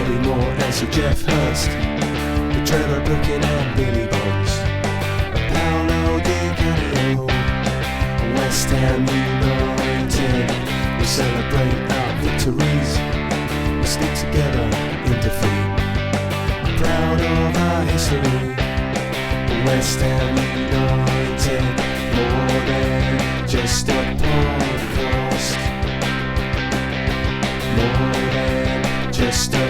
Eddie Moore and Sir Jeff Hurst, the Trevor Brooking and Billy Bonds, Paolo Di Canio, West Ham United. We celebrate our victories, we stick together in defeat. Proud of our history, West Ham United, more than just a podcast, more than just a podcast.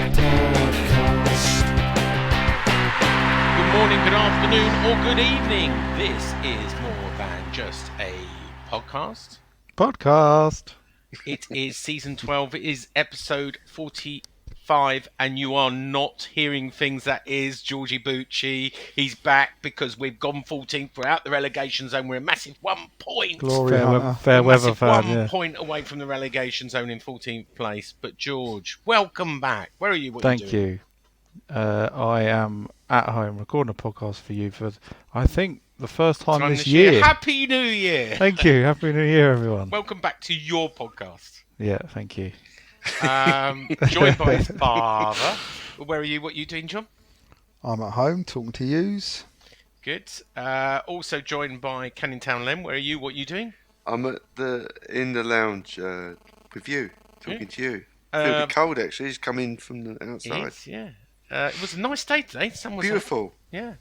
Good morning, good afternoon, or good evening. This is more than just a podcast. It is season 12. It is episode 45, and you are not hearing things. That is Georgie Bucci. He's back because we've gone 14th. We're out the relegation zone. We're a massive 1 point. Fair weather fan, 1 point away from the relegation zone in 14th place. But George, welcome back. Where are you? What Thank are you doing? you. I am at home recording a podcast for you for, I think, the first time this year. Happy New Year. Thank you. Happy New Year, everyone. Welcome back to your podcast. Yeah, thank you. Joined by his father. Where are you? What are you doing, John? I'm at home talking to yous. Good. Also joined by Canning Town Lem. Where are you? What are you doing? I'm in the lounge with you, talking to you. I feel a bit cold actually. Just come in from the outside. It is, yeah. It was a nice day today. Sun was Beautiful. Out. Yeah.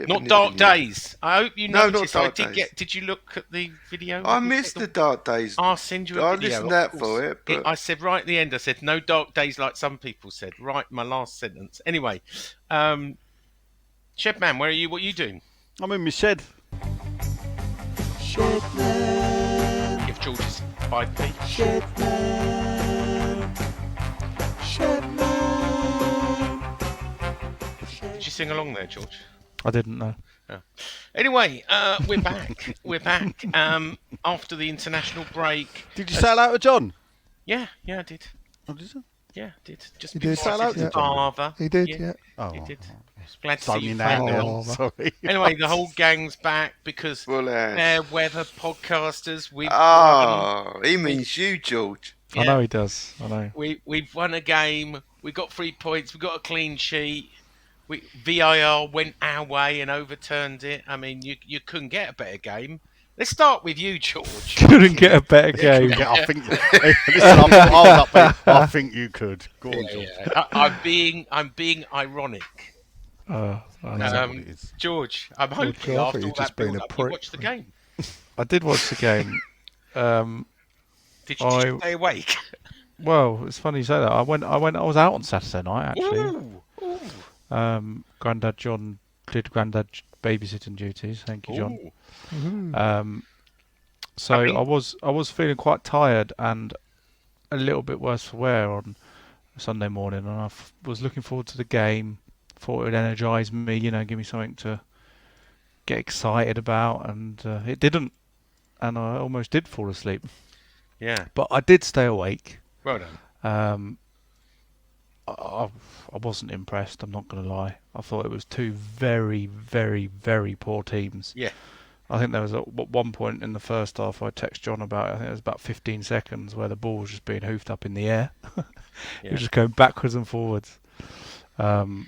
Not dark days. I hope you noticed. Not dark days. Did you look at the video? I missed the dark days. I'll send you a video. I listened to that for it. But... I said right at the end, I said, no dark days like some people said. Right, my last sentence. Anyway, Shed Man, where are you? What are you doing? I'm in my shed. Shed Man, Give George his 5p. Shed Man, Shed Man. Did you sing along there, George? I didn't know. Oh. Anyway, we're back. We're back after the international break. Did you say hello to John? Yeah, I did. Oh, did you? Yeah, I did. Just You did say hello to his him? father. He did, yeah. Oh, He did. Glad to see sorry you now. playing Oh. well. Sorry. Anyway, the whole gang's back because Well, fair weather podcasters. he means you, George. I know he does. I know. We've won a game. We got 3 points. We got a clean sheet. VIR went our way and overturned it. I mean, you couldn't get a better game. Let's start with you, George. Couldn't get a better game. Yeah, I think. Listen, I think you could. Go on, George. Yeah. I'm being ironic. I know. What it is. George, I'm hoping God, I after thought all you'd just that been a build-up, you prick. watched the game. I did watch the game. Did you stay awake? Well, it's funny you say that. I was out on Saturday night actually. Ooh. Grandad John did Grandad babysitting duties. Thank you, John. Mhm. So I mean- I was feeling quite tired and a little bit worse for wear on Sunday morning, and I was looking forward to the game. Thought it would energise me, give me something to get excited about, and it didn't, and I almost did fall asleep. Yeah. But I did stay awake. Well done. I wasn't impressed, I'm not going to lie. I thought it was two very, very, very poor teams. Yeah. I think there was at one point in the first half I texted John about it. I think it was about 15 seconds where the ball was just being hoofed up in the air. It was just going backwards and forwards. It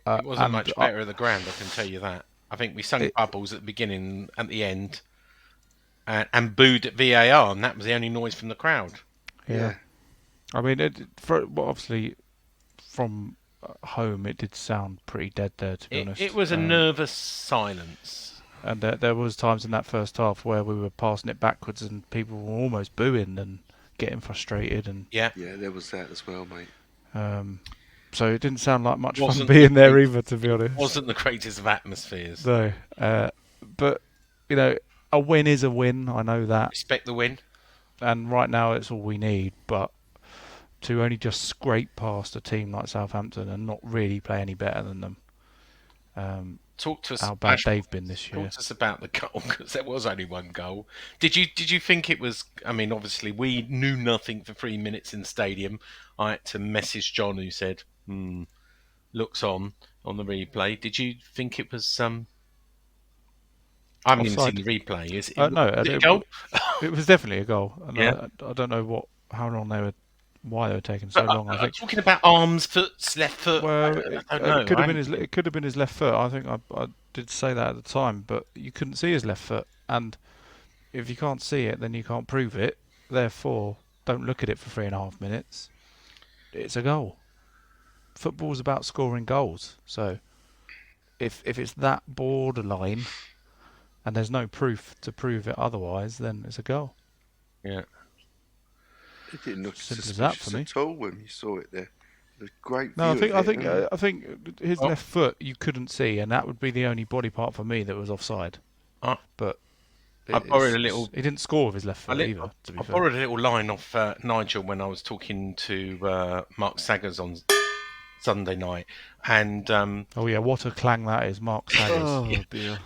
wasn't much better at the ground, I can tell you that. I think we sung bubbles at the beginning and at the end and booed at VAR, and that was the only noise from the crowd. Yeah. I mean, obviously from home it did sound pretty dead there, to be honest. It was a nervous silence. And there was times in that first half where we were passing it backwards and people were almost booing and getting frustrated. And Yeah. Yeah, there was that as well, mate. so it didn't sound like much fun Wasn't being there either, to be honest. Wasn't the greatest of atmospheres. No. But, a win is a win. I know that. Respect the win. And right now it's all we need. But to only just scrape past a team like Southampton and not really play any better than them. Talk to us How bad they've been this year. Talk to us about the goal, because there was only one goal. Did you think it was? I mean, obviously we knew nothing for 3 minutes in the stadium. I had to message John, who said, "Looks on the replay." Did you think it was? I haven't even seen the replay. Is it? No, was it a goal? It was definitely a goal. And Yeah. I don't know how long they were why they were taking so But long. I I'm think. talking about arms, foots, left foot. Well, I don't know. it could have been it could have been his left foot. I think I did say that at the time, but you couldn't see his left foot, and if you can't see it, then you can't prove it. Therefore, don't look at it for 3.5 minutes. It's a goal. Football's about scoring goals. So, if it's that borderline, and there's no proof to prove it otherwise, then it's a goal. Yeah. It didn't look Simple as that suspicious for me. at all when you saw it there. It was a great No, view I of think it, I think his left foot you couldn't see, and that would be the only body part for me that was offside. But I borrowed a little. He didn't score with his left foot either. To be I fair, borrowed a little line off Nigel when I was talking to Mark Saggers on Sunday night, and oh yeah, what a clang that is, Mark Saggers. Oh dear.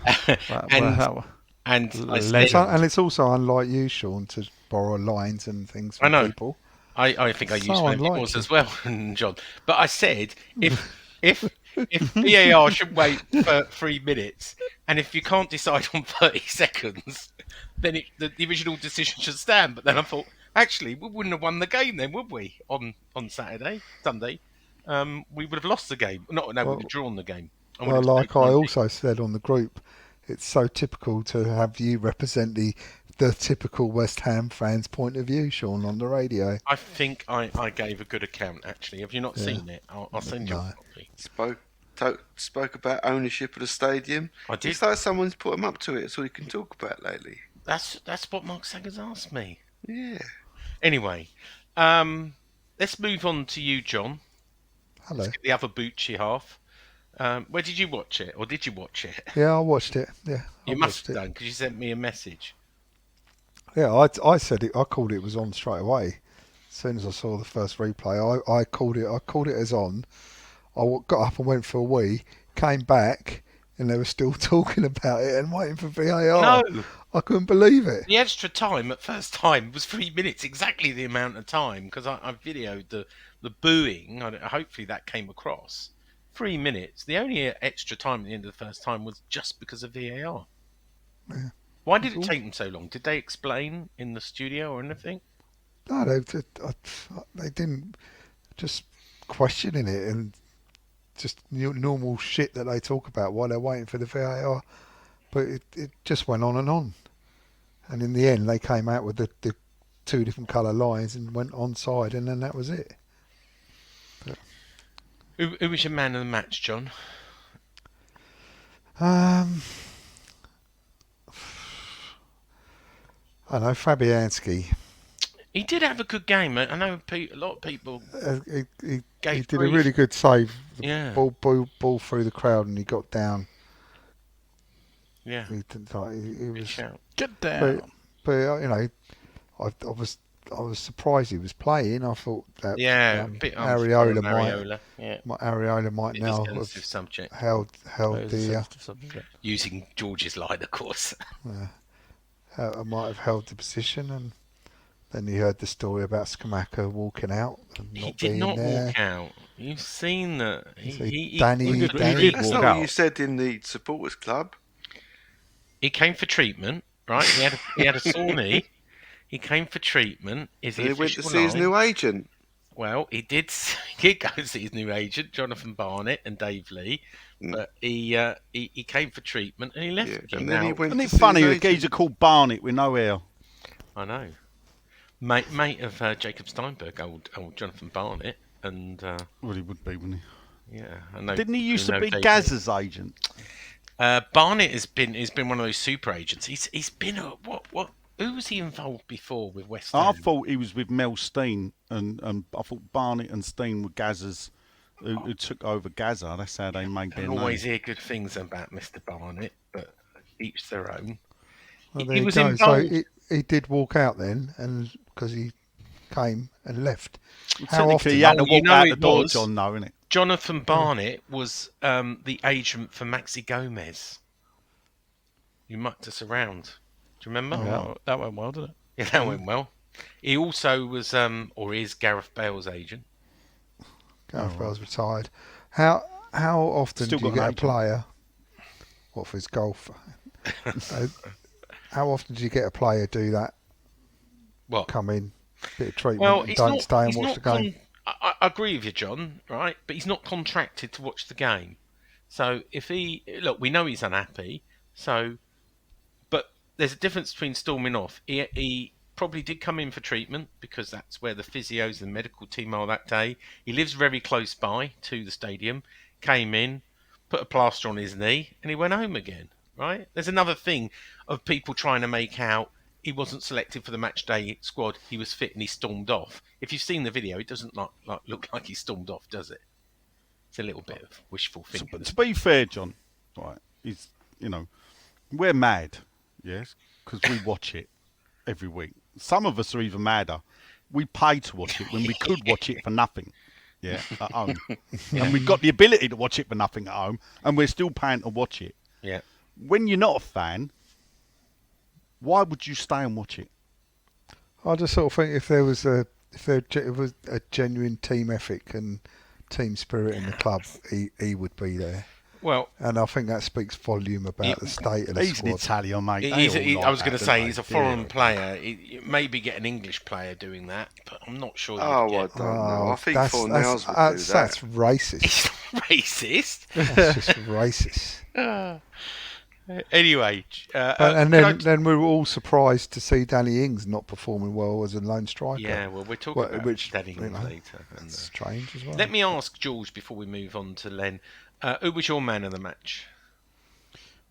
and I legend. said, And it's also unlike you, Sean, to borrow lines and things I from know. people. I think I So used one of unlike yours you. as well, John. But I said if VAR should wait for 3 minutes, and if you can't decide on 30 seconds, then the original decision should stand. But then I thought, actually, we wouldn't have won the game then, would we? On Sunday, we would have lost the game. We would have drawn the game. Well, like I also said on the group, it's so typical to have you represent the typical West Ham fans' point of view, Sean, on the radio. I think I gave a good account, actually. Have you not seen it? I'll send you a copy. Spoke about ownership of the stadium. I did. It's like someone's put him up to it. That's all you can talk about lately. That's what Mark Saggers asked me. Yeah. Anyway, let's move on to you, John. Hello. Let's get the other Bucci half. Where did you watch it, or did you watch it? Yeah, I watched it. Yeah, You must have done, because you sent me a message. Yeah, I said it. I called it was on straight away. As soon as I saw the first replay, I called it. I called it as on. I got up and went for a wee. Came back, and they were still talking about it and waiting for VAR. No, I couldn't believe it. the extra time at first time was 3 minutes, exactly the amount of time, because I videoed the booing. Hopefully that came across. 3 minutes. The only extra time at the end of the first time was just because of VAR. Yeah. Why did it take them so long? Did they explain in the studio or anything? No, they didn't. Just questioning it and just normal shit that they talk about while they're waiting for the VAR. But it just went on. And in the end, they came out with the two different colour lines and went onside, and then that was it. But, Who was your man of the match, John? I know Fabianski. He did have a good game. I know a lot of people. He Gave did a grief. really good save. The Yeah. ball through the crowd, and he got down. Yeah. He Good was. shout. Get down. But I was surprised he was playing. I thought that Yeah. A bit Areola Areola. Yeah. might It is now a sensitive have subject. held That is a the sensitive subject. Using George's line, of course. might have held the position, and then you heard the story about Skamaka walking out and He not did being not there. walk out. You've seen that. Danny did That's walk not out. what you said in the supporters club. He came for treatment, right? He had a sore knee. He came for treatment. Is And he he went to official see his line? new agent. Well, he did go see his new agent, Jonathan Barnett and Dave Lee, but he came for treatment and he left. Yeah, again. and then he Now, went Isn't to it see funny? his A agent. geezer called Barnett with no hair. I know, mate of Jacob Steinberg, old Jonathan Barnett, and Well, he would be, wouldn't he? yeah, I know. Didn't he used I to know be Dave Gazza's agent? Lee. Barnett has been one of those super agents. He's been a what? Who was he involved before with West Ham? I thought he was with Mel Steen, and I thought Barnett and Steen were Gazza's, who took over Gazza. That's how they made their I name. always hear good things about Mr. Barnett, but each their own. Well, He there you was go. involved. So he did walk out then, and because he came and left. How Technically, often? he had to Oh, you walk know out the it door, was. John, though, innit? Jonathan Barnett was the agent for Maxi Gomez. You mucked us around. Do you remember? Yeah, that went well, didn't it? Yeah, that went well. He also was, or is, Gareth Bale's agent. Gareth Bale's retired. How often Still do you got an get a player? What for his golf? How often do you get a player do that? What? Come in bit of treatment Well, and he's don't not. stay and He's watch the not. game. I agree with you, John. Right, but he's not contracted to watch the game. So if he look, we know he's unhappy. So, but there's a difference between storming off. He probably did come in for treatment because that's where the physios and medical team are that day. He lives very close by to the stadium. Came in, put a plaster on his knee, and he went home again. Right? There's another thing of people trying to make out he wasn't selected for the match day squad. He was fit and he stormed off. If you've seen the video, it doesn't look like he stormed off, does it? It's a little bit of wishful thinking. To be fair, John, right, is we're mad, yes, because we watch it every week. Some of us are even madder. We pay to watch it when we could watch it for nothing, yeah, at home, and we've got the ability to watch it for nothing at home, and we're still paying to watch it. Yeah. When you're not a fan, why would you stay and watch it? I just sort of think if there was a genuine team ethic and team spirit in the club, he would be there. Well, and I think that speaks volume about the state of the he's squad. an Italian, mate. I was going to say he's a foreign player. Maybe get an English player doing that, but I'm not sure. I don't know. I think Fornals would do that. That's racist. It's not racist. That's just racist. Anyway, and then we were all surprised to see Danny Ings not performing well as a lone striker. Yeah, well, we're talking about Danny Ings later. That's strange as well. Let me ask George before we move on to Len. Who was your man of the match?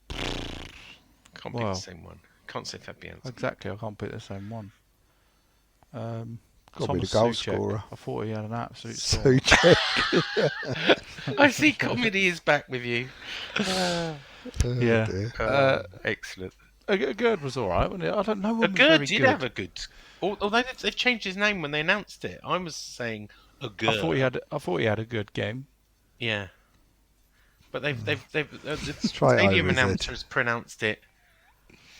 Can't pick the same one. Can't say Fabianski. Exactly, I can't pick the same one. Got to be the Thomas goal Souček. scorer. I thought he had an absolute storm. Souček. I see comedy is back with you. Yeah. Excellent. Gerd was all right, wasn't it? I don't know. Gerd did have a good. Although they've changed his name when they announced it. I was saying Gerd. I thought he had a good game. Yeah. But the stadium announcer has pronounced it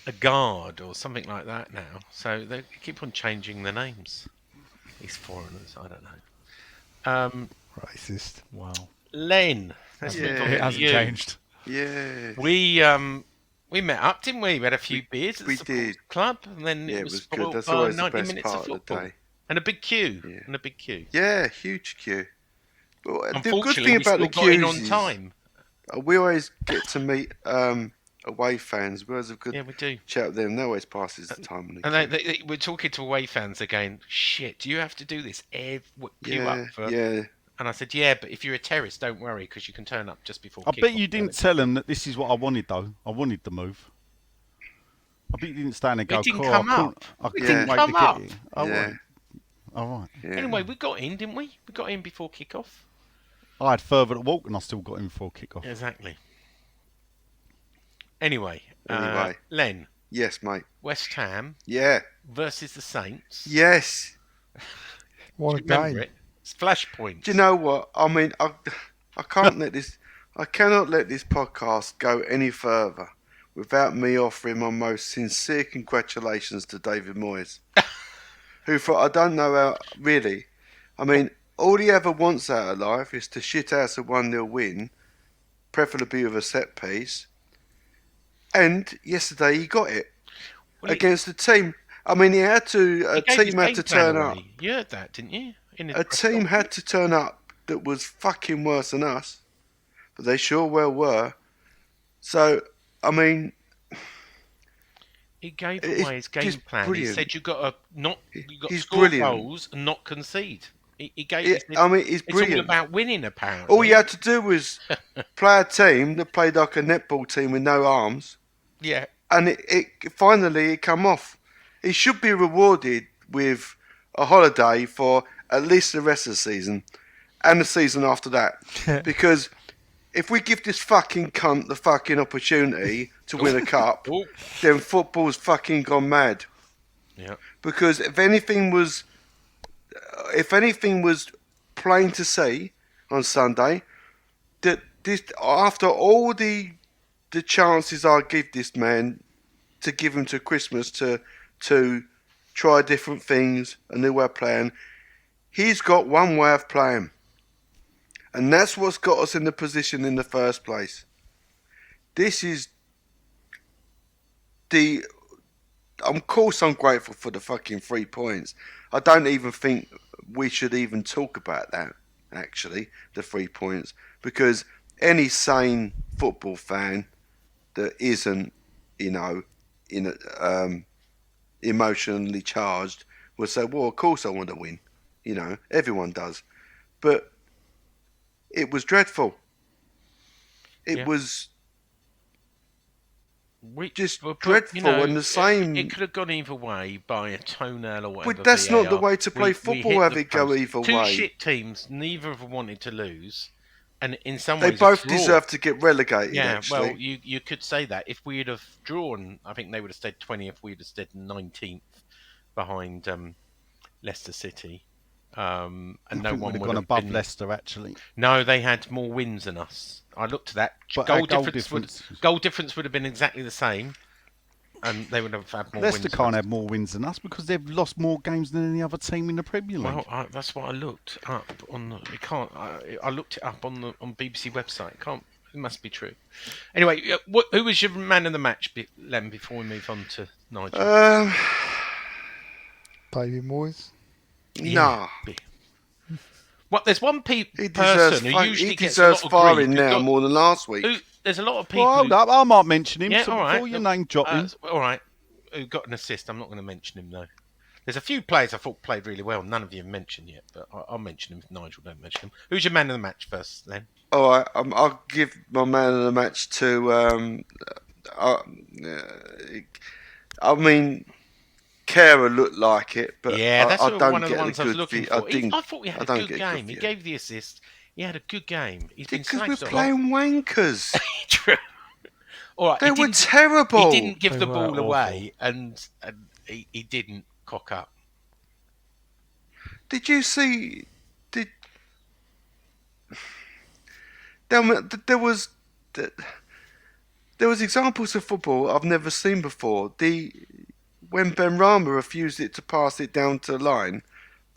a guard or something like that now. So they keep on changing the names. These foreigners, I don't know. Racist. Wow. Len, let's move on. It hasn't changed. Yeah. We met up, didn't we? We had a few beers at the support club, and then it was good. That's always always 90 the best minutes part of football. the day. And a big queue. Yeah, huge queue. But the good Unfortunately, thing we about still the got in queues on time. we always get to meet away fans. We always have a we do. chat with them. They always passes the time. And we're talking to away fans again. Shit, do you have to do this queue up for? Yeah. And I said, yeah, but if you're a terrorist, don't worry, because you can turn up just before. I bet you didn't tell them that this is what I wanted, though. I wanted the move. I bet you didn't stand and go, We didn't come up. I We couldn't didn't wait come to get up. you. Oh, yeah. All right. Yeah. Anyway, we got in, didn't we? We got in before kick-off. I had further to walk and I still got in before kick-off. Exactly. Anyway. Len. Yes, mate. West Ham. Yeah. Versus the Saints. Yes. What a game. It? It's Flashpoint. Do you know what? I mean, I can't let this. I cannot let this podcast go any further without me offering my most sincere congratulations to David Moyes, who, for I don't know how really. I mean, all he ever wants out of life is to shit out a 1-0 win, preferably with a set piece. And yesterday he got it against the team. I mean, he had to. A team had to turn up. You heard that, didn't you? A team had to turn up that was fucking worse than us, but they sure well were. So, I mean, he gave away his game plan. Brilliant. He said you've got to score brilliant. goals and not concede. He gave. He's brilliant. It's all about winning, apparently. All you had to do was play a team that played like a netball team with no arms. Yeah. And it finally come off. He should be rewarded with a holiday for at least the rest of the season and the season after that. Because if we give this fucking cunt the fucking opportunity to win a cup, then football's fucking gone mad. Yeah. Because if anything was plain to see on Sunday, that this, after all the chances I give this man to give him to Christmas to try different things, a new way of playing, he's got one way of playing. And that's what's got us in the position in the first place. This is of course I'm grateful for the fucking 3 points. I don't even think we should even talk about that. Actually, the 3 points, because any sane football fan that isn't, you know, emotionally charged will say, "Well, of course I want to win." Everyone does, but it was dreadful. It Yeah. was just But, dreadful, and the same. It could have gone either way by a toenail or whatever. But that's not the VAR. way to play football. hit Have the it go post. either Two way. shit teams, neither of them wanted to lose, and in some They ways, both a draw. deserve to get relegated. Yeah, actually, well, you could say that if we'd have drawn, I think they would have stayed 20th. We'd have stayed 19th behind Leicester City, and I no think one would have would gone have above been. Leicester actually. No, they had more wins than us. I looked at that. But Goal our goal difference difference. goal difference would have been exactly the same, and they would have had more Leicester wins. can't than us. have more wins than us because they've lost more games than any other team in the Premier League. Well, that's what I looked up on the. It can't. I looked it up on BBC website. It can't. It must be true. Anyway, who was your man of the match, Len? Before we move on to Nigel. David Moyes. nah. Well, there's one He person deserves, who he usually gets a deserves lot of grief. firing now more than last week. There's a lot of people. Well, hold up, I might mention him. Yeah, so all right. before your name drop him. All right. Who got an assist? I'm not going to mention him though. There's a few players I thought played really well. None of you have mentioned yet, but I'll mention him if Nigel don't mention him. Who's your man of the match first, then? All right, I'll give my man of the match to. I mean, Kara looked like it, but Yeah, that's I don't one of the get ones the I was good looking view. for. I thought he had I a don't good get game. He view. gave the assist. He had a good game. He's been Because we're slagged a lot. playing wankers. True. All right, They were terrible. He didn't give They the were ball awful. away, and he didn't cock up. Did you see? There was examples of football I've never seen before. When Benrahma refused to pass it down to the line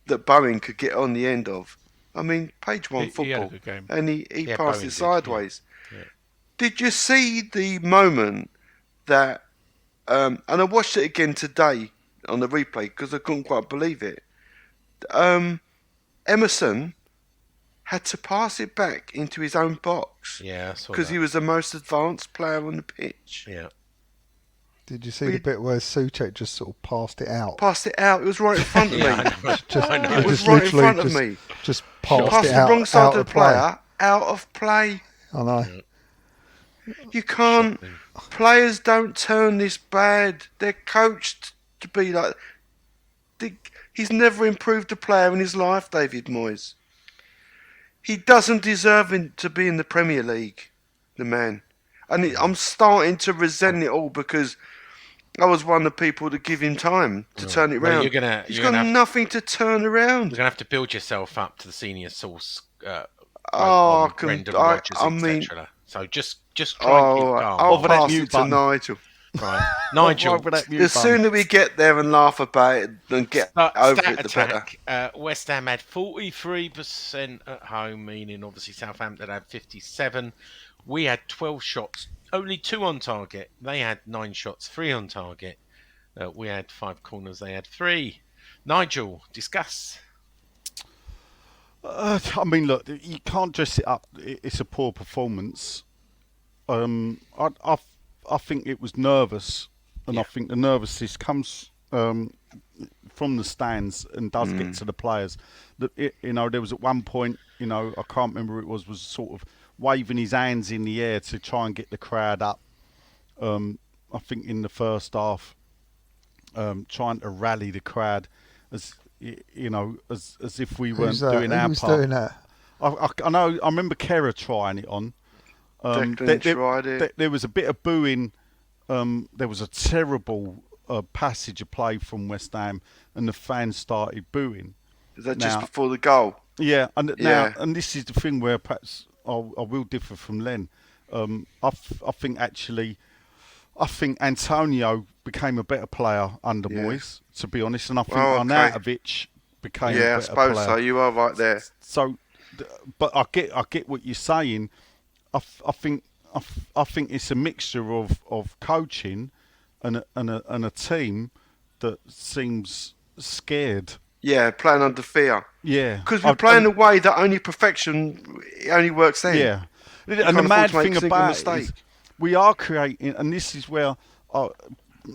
that Bowen could get on the end of. I mean, page one He had a football, good game. and he Yeah, passed Bowen it did, sideways. yeah. Did you see the moment that? And I watched it again today on the replay because I couldn't quite believe it. Emerson had to pass it back into his own box Yeah, I saw because that. he was the most advanced player on the pitch. Yeah. Did you see the bit where Souček just sort of passed it out? Passed it out. It was right in front of me. Just, I know. It was just right in literally front of just, me. Just passed Passed it the out, wrong side out of the play. player, out of play. I know. You can't. Players don't turn this bad. They're coached to be like. He's never improved a player in his life, David Moyes. He doesn't deserve to be in the Premier League, the man. And I'm starting to resent it all because I was one of the people that give him time to turn it Well, around. He's got nothing to turn around. You're gonna have to build yourself up to the senior source. Oh, Brendan Rodgers, I mean, etc. So just try and keep calm. I'll Over that pass mute it to button. Nigel. Right. Nigel, Over that mute The button. sooner we get there and laugh about it and get over stat it, the better. attack. West Ham had 43% at home, meaning obviously Southampton had 57. We had 12 shots, only 2 on target. They had 9 shots, 3 on target. We had 5 corners, they had 3. Nigel, discuss. I mean, look, you can't dress it up. It's a poor performance. I think it was nervous, and I think the nervousness comes from the stands and does get to the players. There was at one point, I can't remember who it was sort of waving his hands in the air to try and get the crowd up. I think in the first half, trying to rally the crowd as if we weren't Who's that? doing our Who's part. doing that? I know. I remember Kera trying it on. Declan tried it. There was a bit of booing. There was a terrible passage of play from West Ham, and the fans started booing. Is that just Now- before the goal? Yeah, and Yeah. now, and this is the thing where perhaps I will differ from Len. I think Antonio became a better player under Yeah. Moyes, to be honest, and I think Oh, okay. Arnautovic became Yeah, a I better suppose player. so. You are right there. So, but I get what you're saying. I think it's a mixture of coaching and a team that seems scared Yeah, playing under fear. Yeah. Because we're playing a way that only perfection only works then. Yeah. can't And the afford mad to make thing a single about it mistake. is we are creating, and this is where, I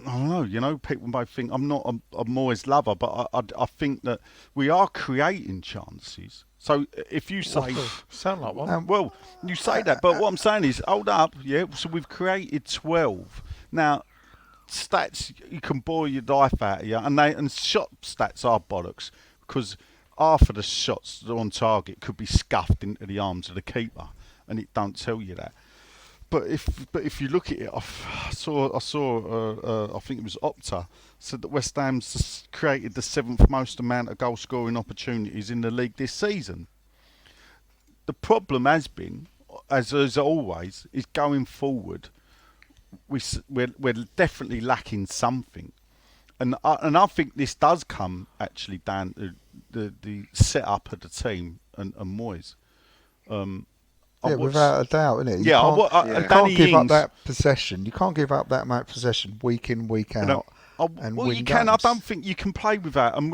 don't know, people may think I'm not a Moyes lover, but I think that we are creating chances. So if you say, Sound like one. well, you say that, but what I'm saying is, hold up, yeah, so we've created 12. Now, stats, you can boil your life out of you, and shot stats are bollocks, because half of the shots that are on target could be scuffed into the arms of the keeper, and it don't tell you that. But if you look at it, I saw I think it was Opta said that West Ham's created the 7th most amount of goal scoring opportunities in the league this season. The problem has been, as always, is going forward. We're definitely lacking something, and I think this does come actually down to the setup of the team and Moyes. Without a doubt, innit? You Yeah, you can't give up that possession. You can't give up that amount of possession week in, week out. And well, win you can. games. I don't think you can play with that. And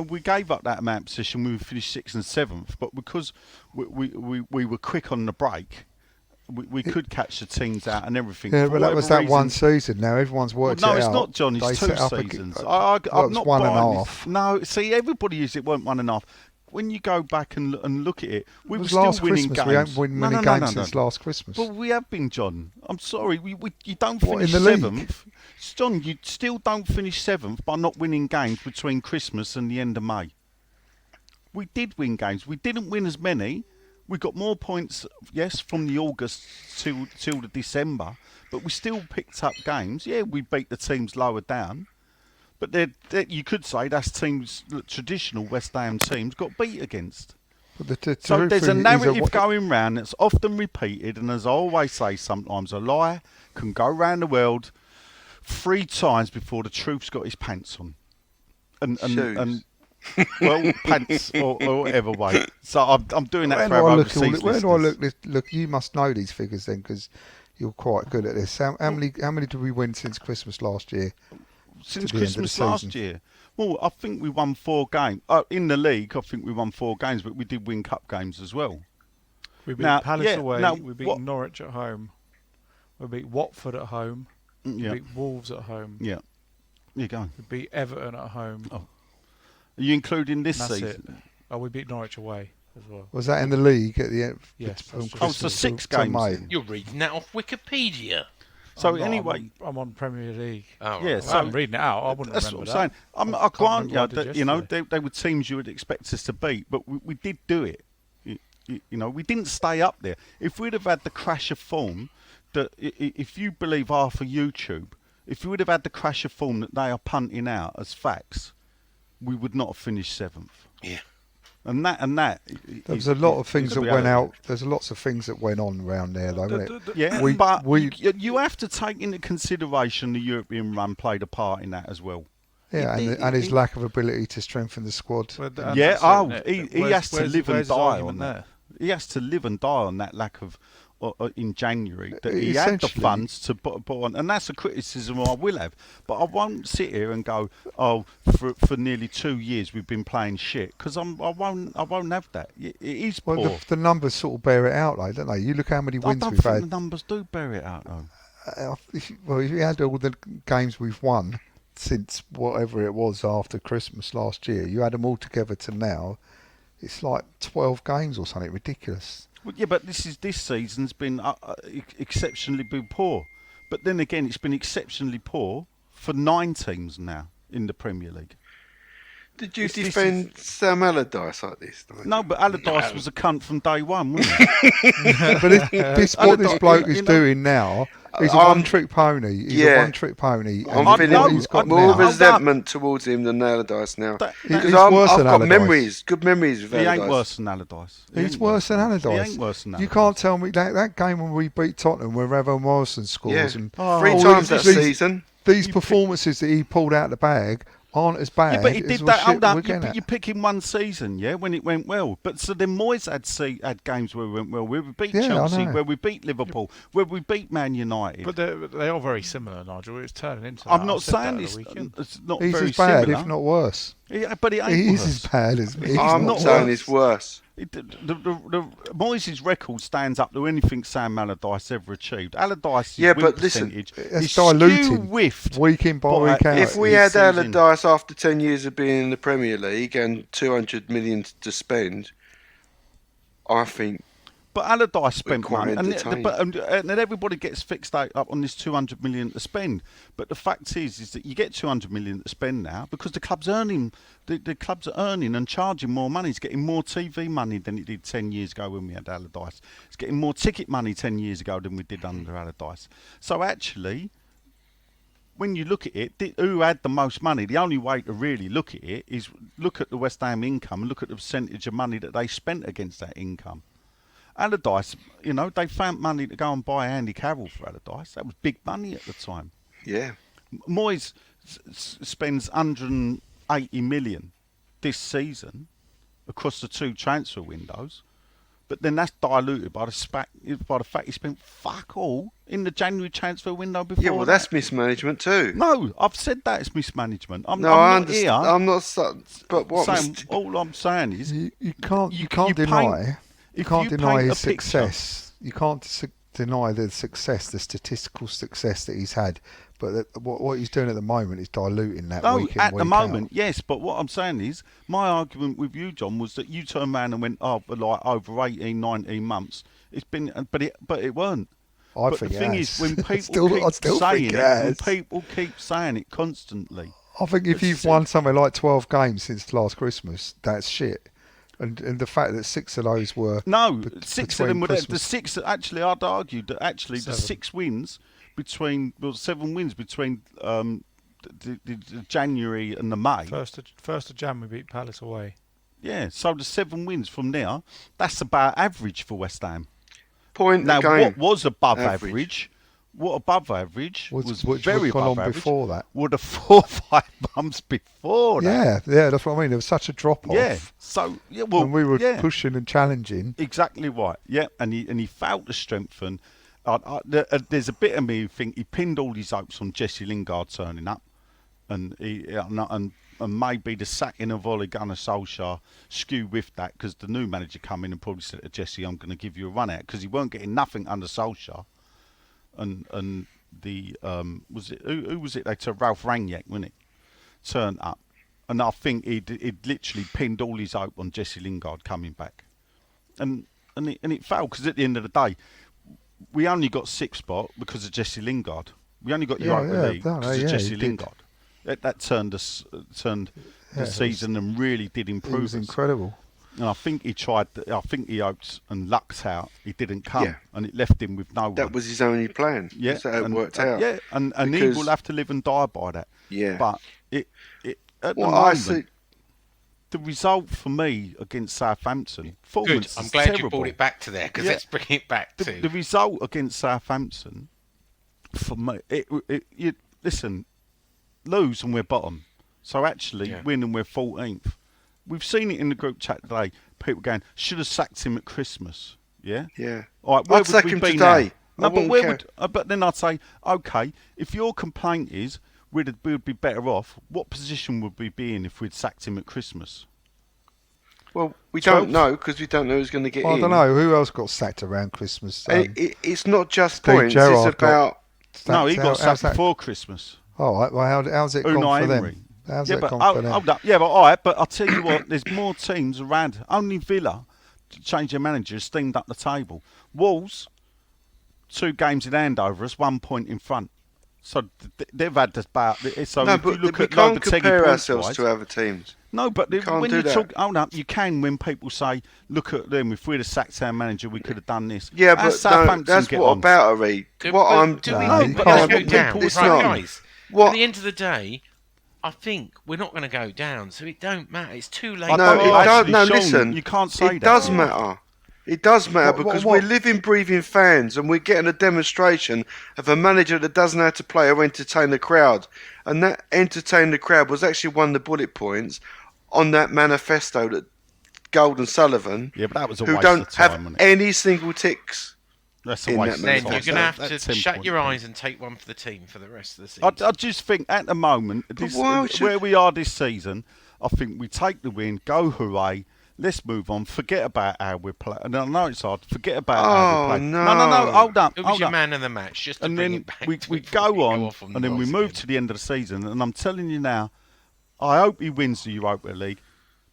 we gave up that amount of possession when we finished 6th and 7th, but because we were quick on the break, we could catch the teams out and everything. Yeah, For but that was whatever that one reason. season. Now everyone's worked No, it it's out. not, John. They It's 2 set up seasons. Well, I'm it's not 1 and buying a this. half. No, see, everybody used it weren't 1 and a half. When you go back and look at it, we It were was still last winning Christmas. games. We haven't won many games since No. last Christmas. Well, we have been, John. I'm sorry. You don't What, finish in the league? 7th. John, you still don't finish 7th by not winning games between Christmas and the end of May. We did win games. We didn't win as many. We got more points, yes, from the August till the December, but we still picked up games. Yeah, we beat the teams lower down. But you could say that's teams, traditional West Ham teams, got beat against. But the So truth there's a is narrative going round that's often repeated, and as I always say, sometimes a lie can go round the world 3 times before the truth's got his pants on. And well, pants or whatever way. So I'm doing that for our overseas Where do I listeners. look? You must know these figures then, because you're quite good at this. How many did we win since Christmas last year? Since to the end of the Christmas last season? year. Well, I think we won 4 games. In the league, I think we won 4 games, but we did win cup games as well. We beat Now, Palace yeah, away. now, We beat what- Norwich at home. We beat Watford at home. Yeah, We beat Wolves at home. yeah. You go. We beat Everton at home. Oh, Are you including this That's season? it. Oh, we beat Norwich away as well. Was that in the league at the end? Yes, from that's true. Oh, so Christmas 6 to games May? then. You're reading that off Wikipedia. So I'm not, anyway, I'm on Premier League. Oh, Yeah, right. so- I'm reading it out. I wouldn't that's remember what I'm that. saying. I I can't grant remember you what I did that yesterday. they were teams you would expect us to beat, but we did do it. We didn't stay up there. If we'd have had the crash of form, that if you believe half of YouTube, if we would have had the crash of form that they are punting out as facts, we would not have finished 7th. Yeah. And that. There was a lot of things is that the went reality. out. There's lots of things that went on around there, though, wasn't it? Yeah, We- but we- you have to take into consideration the European run played a part in that as well. Yeah, and his lack of ability to strengthen the squad. And Yeah, that's it, isn't it? he has to live and where's his die argument on there? that. He has to live and die on that lack of in January that he had the Essentially- funds to put on, and that's a criticism I will have. But I won't sit here and go, oh, for nearly 2 years we've been playing shit, because I won't have that. It is poor. Well, the numbers sort of bear it out, though, don't they? You look how many I wins don't we've think had. the numbers do bear it out though. If you add all the games we've won since whatever it was after Christmas last year, you add them all together to now, it's like 12 games or something ridiculous. Well, yeah, but this season's been exceptionally poor. But then again, it's been exceptionally poor for 9 teams now in the Premier League. Did you This defend Sam Allardyce like this? Nigel? No, but Allardyce was a cunt from day one, wasn't he? But what this bloke is you know- doing now is a I'm- one-trick pony. He's yeah. a one-trick pony. I'm and feeling what he's got more now, Hold up. resentment towards him than Allardyce now. He's Because worse I've than got Allardyce. memories, good memories with He Allardyce. ain't worse than Allardyce. He He's ain't worse than Allardyce. He ain't worse than You Allardyce. can't tell me that game when we beat Tottenham, where Evan Morrison scores, Yeah. and 3 all times that these- season. These performances that he pulled out the bag aren't as bad. Yeah, but he as did the that. shit Hold we're up, getting at. you're picking one season, yeah, when it went well. But so then Moyes had games where it went well, where we beat Yeah, I Chelsea, know. where we beat Liverpool, where we beat Man United. But they are very similar, Nigel. It's turning into that. I'm I not said that saying at the it's weekend. not He's very as bad, similar. if not worse. Yeah, but it ain't He is worse. as bad as me. I'm not saying worse. it's worse. Moyes' record stands up to anything Sam Allardyce ever achieved. Allardyce's Yeah, win but listen, percentage it's is diluting skew-whiffed week in by by- week out. If we this had season. Allardyce after 10 years of being in the Premier League and 200 million to spend, I think But Allardyce spent quite money, entertained. and everybody gets fixed up on this 200 million to spend. But the fact is that you get 200 million to spend now because the club's earning, the clubs are earning and charging more money. It's getting more TV money than it did 10 years ago when we had Allardyce. It's getting more ticket money 10 years ago than we did under Allardyce. So actually, when you look at it, who had the most money? The only way to really look at it is look at the West Ham income and look at the percentage of money that they spent against that income. Allardyce, they found money to go and buy Andy Carroll for Allardyce. That was big money at the time. yeah. Moyes spends 180 million this season across the two transfer windows, but then that's diluted by the fact he spent fuck all in the January transfer window before. Yeah, well, that. that's mismanagement too. No, I've said that it's mismanagement. I'm I not here. understand. I'm not. But what? saying, all I'm saying is You can't you deny. You if can't you deny paint his a picture- success. You can't deny the success, the statistical success that he's had. But what he's doing at the moment is diluting that No, week in, at week the moment, out. yes. But what I'm saying is, my argument with you, John, was that you turned around and went, for like over 18, 19 months. It's been, but it weren't. I But think the thing it is, has. when I people keep still saying think it, it when has. people keep saying it constantly, I think if you've won something like 12 games since last Christmas, that's shit. And the fact that 6 of those were no, bet- 6 of between them were the Christmas- 6. Actually, I'd argue that actually the 7. 6 wins between 7 wins between the January and the May. First of Jan, we beat Palace away. Yeah, so the 7 wins from there, that's about average for West Ham. Point Now, a game. what was above Average. average? What above average was which very had gone above on average. before that. Were the 4 or 5 months before that? Yeah, that's what I mean. There was such a drop off. Yeah. So well, when we were yeah, pushing and challenging. exactly right. Yeah, and he failed to strengthen. There's a bit of me who think he pinned all his hopes on Jesse Lingard turning up, and maybe the sacking of Ole Gunnar Solskjaer skew with that because the new manager come in and probably said to Jesse, "I'm going to give you a run out," because he weren't getting nothing under Solskjaer, and the was it who was it? They took Ralph Rangnick, wasn't it? Turned up, and I think he'd literally pinned all his hope on Jesse Lingard coming back, and it failed because at the end of the day, we only got 6th spot because of Jesse Lingard. We only got Europa League because of Jesse he did. Lingard. That turned the season and really did It improve was us. incredible. And I think he tried. I think he hoped and lucked out. He didn't come, Yeah. and it left him with no That one. was his only plan. Yeah, That's how it and, worked out. Yeah, and he Because- will have to live and die by that. Yeah. But it at Well, the I moment, see. the result for me against Southampton, Good. performance I'm is glad terrible. you brought it back to there because Yeah. let's bring it back to. The result against Southampton, for me, you listen, lose and we're bottom. So actually, Yeah. win and we're 14th. We've seen it in the group chat today. People going, should have sacked him at Christmas. Yeah. Yeah. All right, where I'd would sack we him be today. now? I No, but wouldn't where care. would? But then I'd say, okay, if your complaint is we would be better off, what position would we be in if we'd sacked him at Christmas? Well, we 12th. don't know because we don't know who's going to get Well, I in. don't know who else got sacked around Christmas. It's not just Steve points. Gerrard It's about. No, he How- got how's sacked that- before Christmas. Oh, right, well, how's it gone Unai for Emery. them? How's Yeah, it but gone for them? hold up. Yeah, but all right. But I'll tell you what. There's more teams around. Only Villa to change their manager has steamed up the table. Wolves, 2 games in hand over us, 1 point in front. So they've had this bout. So No, if you but look we at can't Lopetegui compare points ourselves wise- to other teams. No, but can't when do you that. talk, hold up, you can when people say, "Look at them. If we'd have sacked our manager, we could have done this." Yeah, How's but no, Southampton that's get what on? about a read. Do- What but I'm do No, we, you we're can't. gonna go It's down, not. right, guys? What? At the end of the day, I think we're not going to go down, so it don't matter. It's too late. I No, don't it actually, don't. No, Sean, listen. you can't say It that. does matter It does matter What- because what- we're living, breathing fans, and we're getting a demonstration of a manager that doesn't know how to play or entertain the crowd. And that entertain the crowd was actually one of the bullet points on that manifesto that Gold and Sullivan, Yeah, but that was a who waste don't of time, have wasn't it? any single ticks. That's a in waste that of Then time. you're going to have That to 10 shut point your thing. eyes and take one for the team for the rest of the season. I just think at the moment, why should- where we are this season, I think we take the win, go hooray, let's move on, forget about how we're playing. And I know it's hard, forget about how we play. no. No, hold up, Who was hold your up. man of the match? Just to And bring then it back we to we before go on, off and then we Ross move again. to the end of the season. And I'm telling you now, I hope he wins the Europa League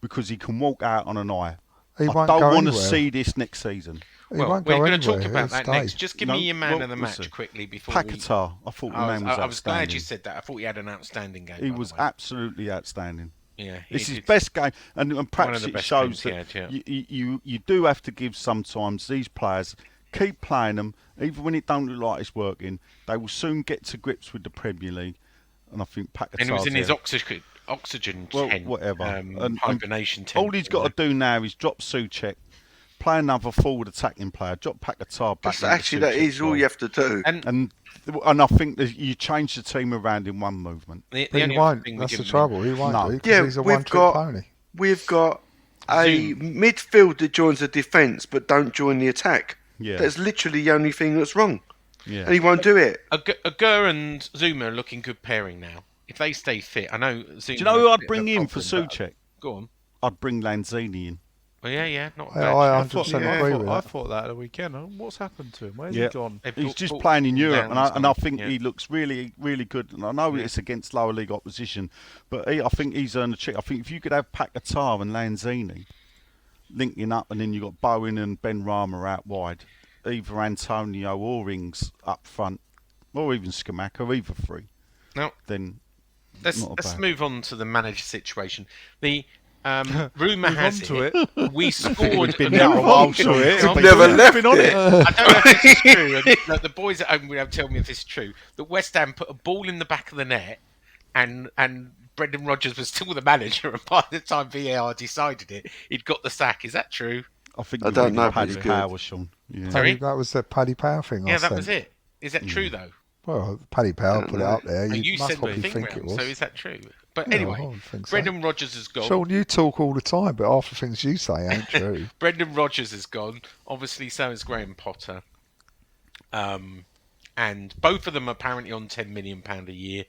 because he can walk out on an eye. He I won't don't go want to anywhere. see this next season. He Well, won't we're go going to talk anywhere. about He'll that stay. next. Just give No, me your man well, of the match listen. quickly before we... Paquetá, I thought the man was I was glad outstanding. you said that. I thought he had an outstanding game. He by was the way. absolutely outstanding. Yeah, he It's his did. best game, and One perhaps of the it best shows games he that had, yeah. you do have to give sometimes these players keep playing them, even when it don't look like it's working. They will soon get to grips with the Premier League, and I think Paquetá. And he was in his oxygen well, tent, whatever. And hibernation tent. all he's got to do now is drop Souček, play another forward attacking player, drop Paquetá back. That is all you have to do. And I think that you change the team around in one movement. The But he only won't. thing we That's give the him- trouble. He won't No. do because Yeah, he's a we've one-trick got- pony. We've got a midfield that joins the defence but don't join the attack. Yeah. That's literally the only thing that's wrong. Yeah. And he won't do it. Agur and Zuma are looking good pairing now. If they stay fit, I know Zuma... Do you know who had a I'd bit bring of a in for problem, but- Souček? Go on. I'd bring Lanzini in. Well, yeah, not I bad. I 100% yeah. agree with I that. thought that at the weekend. What's happened to him? Where's Yeah. he gone? They He's brought- just brought playing in him Europe, down and I some, think yeah. he looks really, really good. And I know Yeah. it's against lower league opposition, but I think he's earned a trick. I think if you could have Paquetá and Lanzini linking up, and then you've got Bowen and Ben Rama out wide, either Antonio or Ings up front, or even Scamacca, either three, Now, then let's not bad. move on to the manager situation. The rumour Move has on to it we scored been a there a goal. while, to it. I've Never left been on it. I don't know if this is true. And look, the boys at home will tell me if this is true. That West Ham put a ball in the back of the net, and Brendan Rodgers was still the manager. And by the time VAR decided it, he'd got the sack. Is that true? I think I you don't really know, but Paddy he's good. Power, Sean. Yeah. Sorry? That was the Paddy Power thing. Yeah, I that sent. was it. Is that true though? Well, Paddy Power don't put it know. up there. And you You must sent the probably thing think it round, was. so is that true? But Yeah, I anyway, would think so. Brendan Rodgers has gone. Sean, you talk all the time, but half the things you say ain't true. Brendan Rodgers is gone. Obviously, so is Graham Potter. And both of them are apparently on £10 million a year.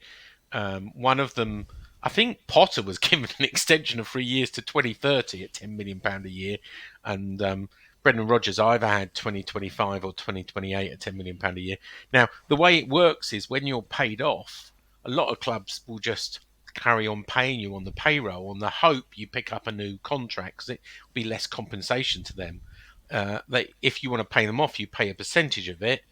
One of them, I think Potter was given an extension of 3 years to 2030 at £10 million a year. And Brendan Rodgers either had 2025 or 2028 at £10 million a year. Now, the way it works is when you're paid off, a lot of clubs will just carry on paying you on the payroll on the hope you pick up a new contract because it will be less compensation to them. If you want to pay them off, you pay a percentage of it,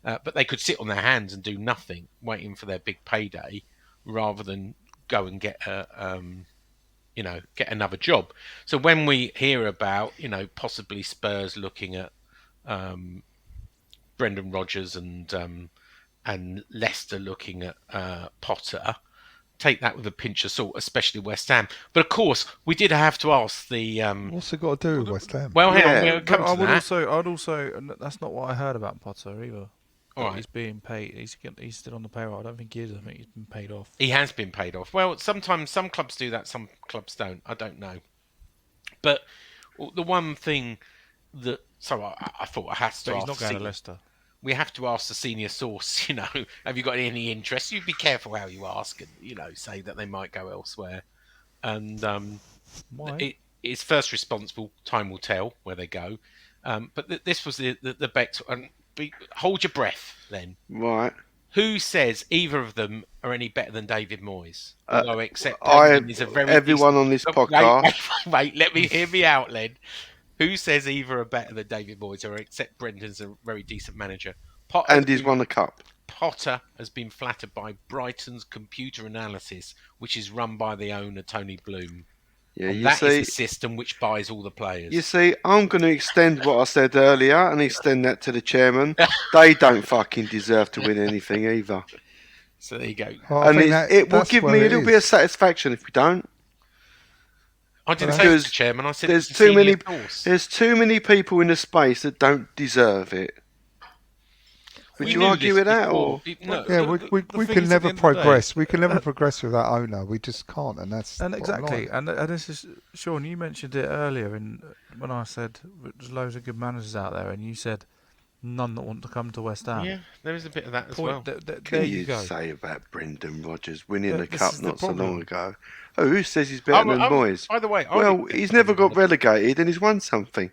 but they could sit on their hands and do nothing, waiting for their big payday, rather than go and get get another job. So when we hear about possibly Spurs looking at Brendan Rodgers and Leicester looking at Potter, take that with a pinch of salt, especially West Ham. But of course, we did have to ask the. What's it got to do with West Ham? Well, hang Yeah, on, we'll come I to would that. I'd also, and that's not what I heard about Potter either. All That right. He's being paid. He's still on the payroll. I don't think he is. I think he's been paid off. He has been paid off. Well, sometimes some clubs do that, some clubs don't. I don't know. But the one thing that I thought I had to But he's ask. not going to Leicester. We have to ask the senior source. Have you got any interest? You be careful how you ask, and say that they might go elsewhere. And Why? his first response time will tell where they go. But this was the bet. And hold your breath. Then Right. who says either of them are any better than David Moyes? Although except I Brendan is a very everyone on this decent- podcast. Wait, let me hear me out, Len. Who says either are better than David Moyes, or except Brendan's a very decent manager? And he's won a cup. Potter has been flattered by Brighton's computer analysis, which is run by the owner Tony Bloom. Yeah, And you that is see, the system which buys all the players. you see, I'm going to extend what I said earlier and extend that to the chairman. They don't fucking deserve to win anything either. So there you go. Well, I And think it will that's give where me a it little bit is. of satisfaction if we don't. I didn't Well, say it was because the chairman. I said there's it was the too many. senior source. There's too many people in the space that don't deserve it. Would We you knew argue this with that, before. or No, Yeah, the we thing can is, at never the end of the day- progress. We can never progress with that owner. We just can't, and that's And the bottom exactly, line. and this is Sean. You mentioned it earlier, when I said there's loads of good managers out there, and you said none that want to come to West Ham. yeah, there is a bit of that as Point. well. can There you you go. say about Brendan Rodgers winning the This cup is the not so long problem. ago? Oh, who says he's better than Moyes? By the way, I Well, would he's accept never Brendan got Rodgers. relegated and he's won something.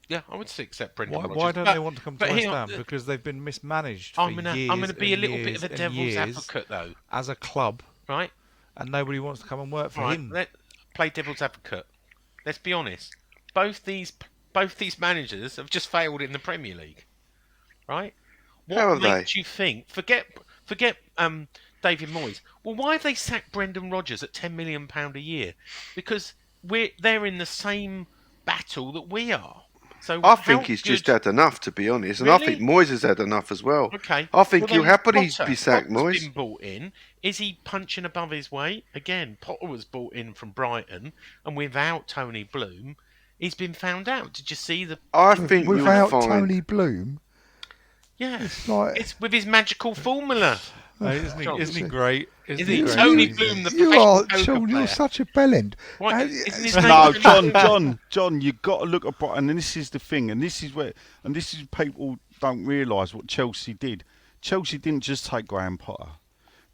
Yeah, I would accept Brendan Why, Rodgers. why don't but- they want to come to but West hang Ham? on, Because they've been mismanaged for I'm gonna years. be a and little bit years of a and devil's years advocate, though. as a club, Right? and nobody wants to come and work for Right. him. Let play devil's advocate. Let's be honest. Both these managers have just failed in the Premier League. Right? How What have makes you think? Forget David Moyes. Well, why have they sacked Brendan Rodgers at £10 million a year? Because they're in the same battle that we are. So I how think he's just good- had enough, to be honest, and I Really? think Moyes has had enough as well. Okay. I think Well, he'll then happily Potter- be sacked, Potter's Moyes. been brought in. Is he punching above his weight? Again, Potter was brought in from Brighton, and without Tony Bloom, he's been found out. Did you see the? I think you'll Without find. Tony Bloom, Yeah, it's like it's with his magical formula. Isn't John, he great? Isn't he? You- Tony you- Bloom, the you professional are, poker Sean. You're player. such a bellend. Why, And- isn't his name No, Tony Bloom? John, you got to look at Brighton, and this is the thing, and this is people don't realise what Chelsea did. Chelsea didn't just take Graham Potter.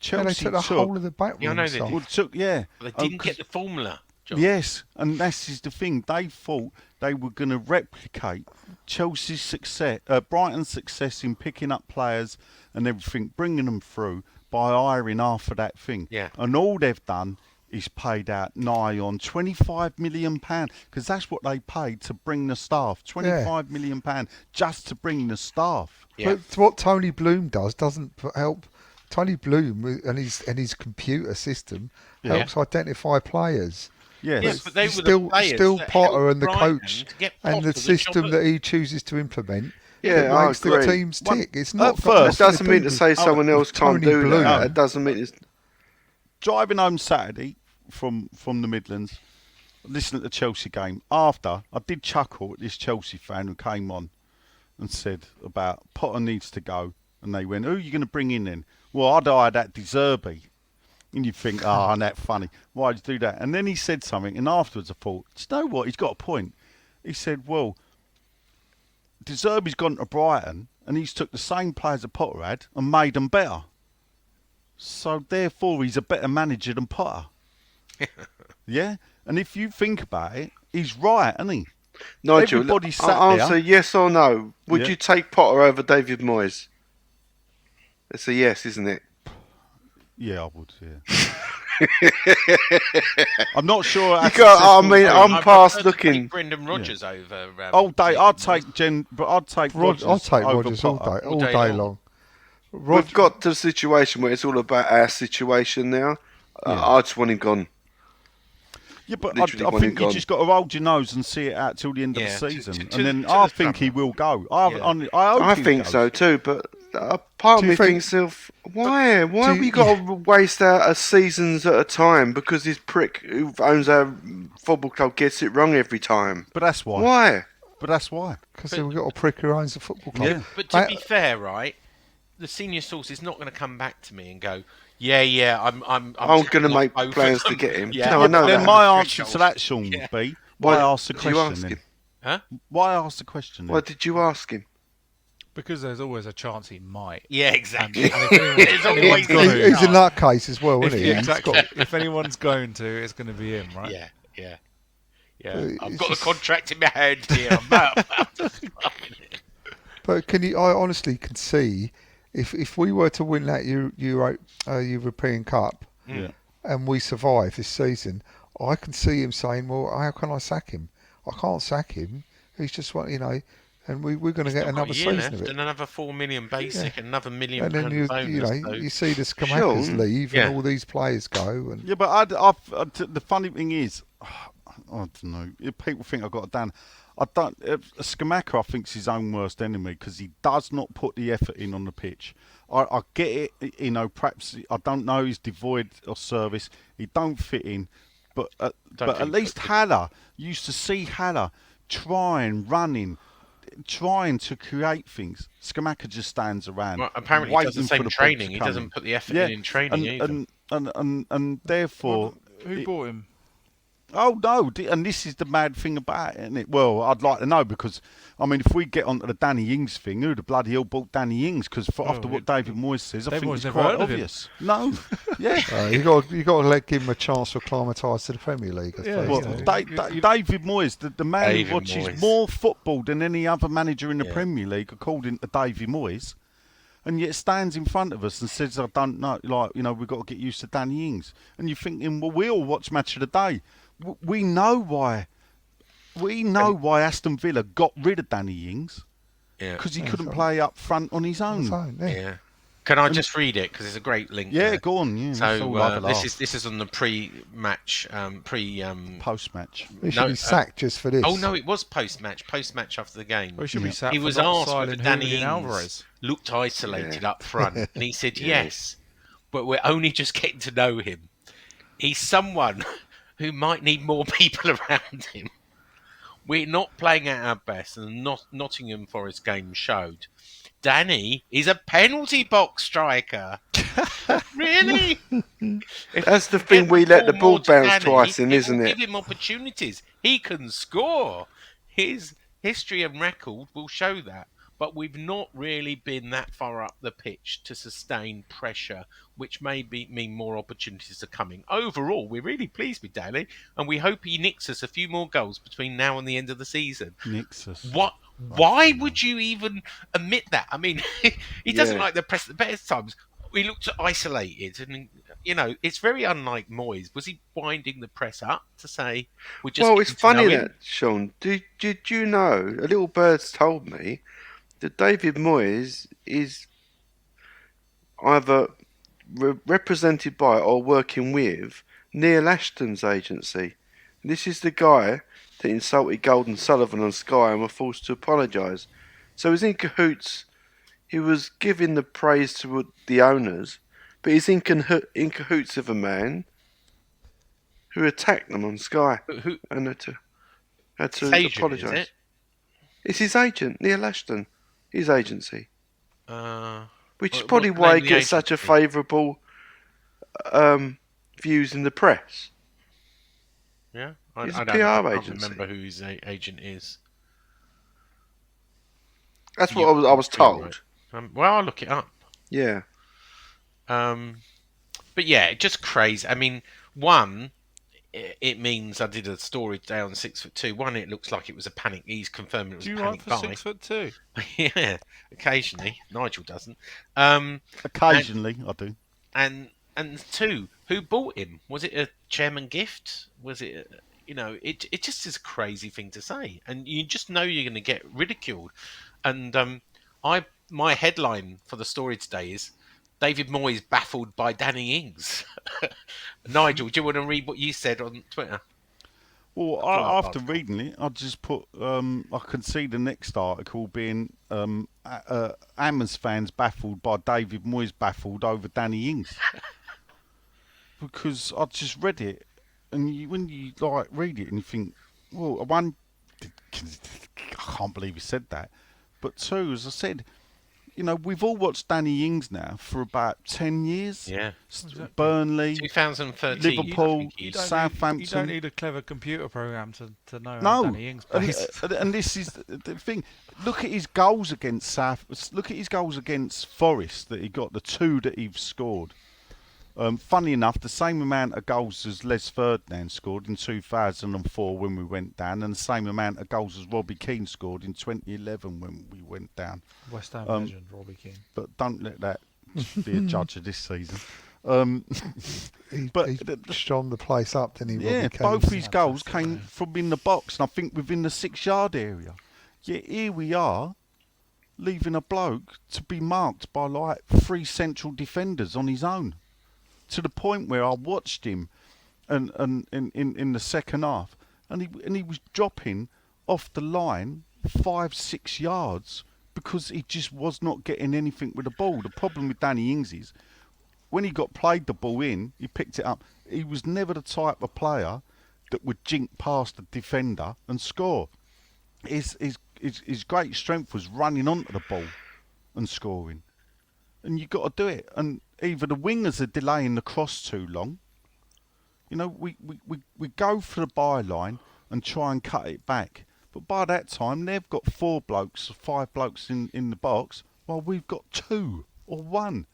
Yeah, they Chelsea took the whole of the back Yeah, I room know they side. did. Well, took yeah. But they didn't get the formula. John. Yes, and this is the thing. They thought they were going to replicate Chelsea's success, Brighton's success in picking up players and everything, bringing them through by hiring half of that thing. Yeah. And all they've done is paid out nigh on £25 million, because that's what they paid to bring the staff. £25 million just to bring the staff. Yeah. But what Tony Bloom doesn't help. Tony Bloom and his computer system Yeah. helps identify players. Yes. Yeah, but they were still the players still that Potter helped and the Brighton coach to get and Potter the the system job that he chooses to implement Yeah, that I makes the agree. teams Well, tick. It's not at got first- That nothing doesn't do mean to with- say someone else can't Tony do Bloom. that. It doesn't mean it's. Driving home Saturday from the Midlands, listening to the Chelsea game. After, I did chuckle at this Chelsea fan who came on and said about Potter needs to go. And they went, who are you going to bring in then? Well, I'd hire that De Zerbi. And you think, oh, that's funny. Why'd you do that? And then he said something, and afterwards I thought, do you know what? He's got a point. He said, well, De Zerbi's gone to Brighton, and he's took the same players that Potter had and made them better. So therefore, he's a better manager than Potter. Yeah? And if you think about it, he's right, isn't he? Nigel, Everybody sat answer there. yes or no. Would Yeah. you take Potter over David Moyes? It's a yes, isn't it? Yeah, I would, yeah. I'm not sure. You got- I mean, I'm I past prefer to take looking. Brendan Rodgers over. All day, I'd David take but I'd take Rod- Rodgers. I'll take over Rodgers all Potter. day, all day day long. long. We've got to the situation where it's all about our situation now. I just want him gone. Yeah, but Literally I one think and you gone. just got to hold your nose and see it out till the end Yeah, of the to- season, to- and then to I the think he summer. will go. Yeah. I hope I he think goes. so too, but part of Do you me think- thinks, why? Why do have we you- got to waste our seasons at a time because this prick who owns our football club gets it wrong every time? But that's why. Why? But that's why. Because we've got a prick who owns the football club. Yeah. But to I- be fair, right, the senior source is not going to come back to me and go, yeah, I'm I'm checking going to on make both of plans to them." get him. Yeah, No, I know then that. my Threshold. answer to that, Sean, Yeah. would be why ask the did you question ask then? him? Huh? Why ask the question then? Why did you ask him? Because there's always a chance he might. Yeah, And, exactly. and if anyone- There's always anyone's gonna going be to- He's a nutcase as well, if, isn't he? yeah, He's exactly. got- If anyone's going to, it's going to be him, right? Yeah. It's I've got just- the contract in my hand here. I'm about to sign it. But I honestly can see if we were to win that European Cup Yeah. and we survive this season, I can see him saying, "Well, how can I sack him? I can't sack him. He's just one, and we're going to get Still got another a year season left of it." and another 4 million basic and another £1 million And then bonus. so- you see the Skamakas Sean? leave Yeah. and all these players go, and Yeah, but the funny thing is, I don't know. If people think I've got it down. I don't. Skamaka, I think, is his own worst enemy because he does not put the effort in on the pitch. I get it. Perhaps I don't know. He's devoid of service. He don't fit in. But Don't but at think least so. Haller, you used to see Haller running, trying to create things. Skamaka just stands around, Well, apparently he does the waiting for same the ball training. to He come doesn't in. put the effort Yeah, in training either. and therefore. Who bought him? Oh no! And this is the mad thing about it, isn't it? Well, I'd like to know because I mean, if we get onto the Danny Ings thing, who the bloody hell bought Danny Ings? Because after what David Moyes says, I David think Moyes it's never quite heard of him. obvious. No, yeah. You got to give him a chance to acclimatise to the Premier League. I Yeah, suppose. Well, you know, David Moyes, the man David who watches Moyes. more football than any other manager in the Yeah. Premier League, according to David Moyes, and yet stands in front of us and says, "I don't know, like we've got to get used to Danny Ings." And you're thinking, well, we all watch Match of the Day. We know why. We know why Aston Villa got rid of Danny Ings Yeah. because he couldn't play up front on his own. Yeah. Can I just read it because it's a great link? Yeah, there. go on. Yeah, that's So all I've this is on the pre-match post-match. He should be sacked just for this. Oh no, it was post-match after the game. Well, he should be sacked He for was not asked whether signing Danny Julian Ings Alvarez. looked isolated Yeah. up front, and he said Yeah. yes, but we're only just getting to know him. He's someone who might need more people around him. We're not playing at our best, and Nottingham Forest game showed. Danny is a penalty box striker. Really? That's the thing, we let the ball bounce twice in, isn't will it? Give him opportunities. He can score. His history and record will show that. But we've not really been that far up the pitch to sustain pressure, which may mean more opportunities are coming. Overall, we're really pleased with Danny, and we hope he nicks us a few more goals between now and the end of the season. Nicks us. What? Why would you even admit that? I mean, he doesn't Yeah. like the press. The best times we looked isolated, and it's very unlike Moyes. Was he winding the press up to say we're just? Well, it's getting to know funny him? that, Sean, did you know, a little bird's told me that David Moyes is either represented by or working with Neil Ashton's agency. This is the guy that insulted Golden Sullivan on Sky and were forced to apologise. So he's in cahoots. He was giving the praise to the owners, but he's in cahoots with a man who attacked them on Sky Who? and had to It's Adrian, is apologise. it? It's his agent, Neil Ashton, his agency. Which is What- probably what's the why name he of the gets such a agency? favourable views in the press. Yeah, He's a I PR can't agency. remember who his agent is. That's what I was told. Well, I'll look it up. Yeah. But yeah, just crazy. I mean, one, it means I did a story today on 6'2". One, it looks like it was a panic. He's confirming it was Do a you write panic for buy. 6'2"? Yeah, occasionally. Nigel doesn't. Occasionally, I do. And two, who bought him? Was it a chairman gift? Was it? It just is a crazy thing to say, and you just know you're going to get ridiculed. And my headline for the story today is David Moyes baffled by Danny Ings. Nigel, do you want to read what you said on Twitter? Well, Follow-up after article. reading it, I just put. I can see the next article being Hammers fans baffled by David Moyes baffled over Danny Ings, because I just read it, and when you like read it and you think, well, one, I can't believe he said that, but two, as I said, we've all watched Danny Ings now for about 10 years. Yeah, Burnley, 2013. Liverpool, I think he is. Southampton. You don't need a clever computer program to know how No, Danny Ings plays. and this is the thing. Look at his goals against Look at his goals against Forest that he got. The two that he's scored. Funny enough, the same amount of goals as Les Ferdinand scored in 2004 when we went down, and the same amount of goals as Robbie Keane scored in 2011 when we went down. West Ham legend Robbie Keane. But don't let that be a judge of this season. He But strong the place up, didn't he? Yeah, Robbie Keane? both his goals came from in the box, and I think within the 6-yard area. Yet here we are, leaving a bloke to be marked by like 3 central defenders on his own, to the point where I watched him, and in the second half, and he was dropping off the line 5-6 yards because he just was not getting anything with the ball. The problem with Danny Ings is, when he got played the ball in, he picked it up. he was never the type of player that would jink past the defender and score. His great strength was running onto the ball and scoring. And you've got to do it. And either the wingers are delaying the cross too long. You know, we go for the byline and try and cut it back. But by that time, they've got 4 blokes, 5 blokes in the box, while we've got 2 or 1.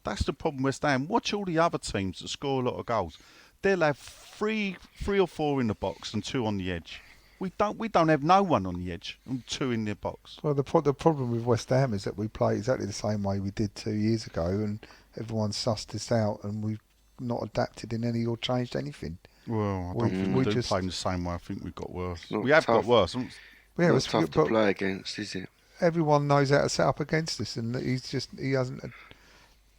That's the problem West Ham. Watch all the other teams that score a lot of goals. They'll have three or 4 in the box and 2 on the edge. We don't have no one on the edge and 2 in the box. Well, the problem with West Ham is that we play exactly the same way we did 2 years ago, and everyone sussed this out, and we've not adapted in any or changed anything. Well, I We- don't think we we do just- play in the same way. I think we've got worse. Not We have got tough. worse. Yeah, Not it's- tough to but play against, is it? everyone knows how to set up against us, and he hasn't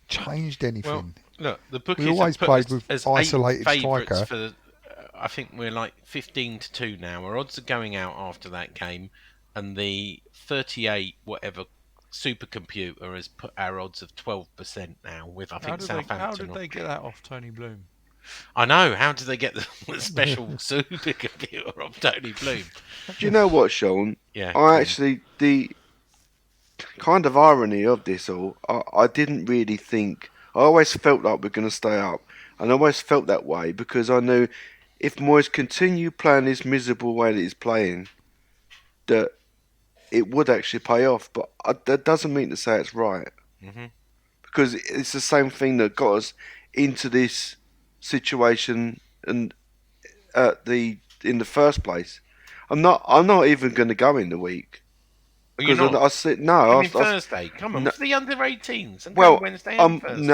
changed anything. Well, look, the bookies We always have put played us with as isolated 8 favourites striker. for the, I think we're like 15-2 now. Our odds are going out after that game, and the 38 whatever supercomputer has put our odds of 12% now. With I think Southampton. How did they get that off Tony Bloom? I know. How did they get the special supercomputer of Tony Bloom? Do you know what, Sean? Yeah. I actually, the kind of irony of this all, I didn't really think. I always felt like we're going to stay up, and I always felt that way because I knew if Moyes continued playing this miserable way that he's playing, that it would actually pay off. But that doesn't mean to say it's right, because it's the same thing that got us into this situation and in the first place. I'm not even going to go in the week. Are you Because not? I said no. I I mean, Thursday. Come on, no- for the under 18s. And well, Wednesday and Thursday.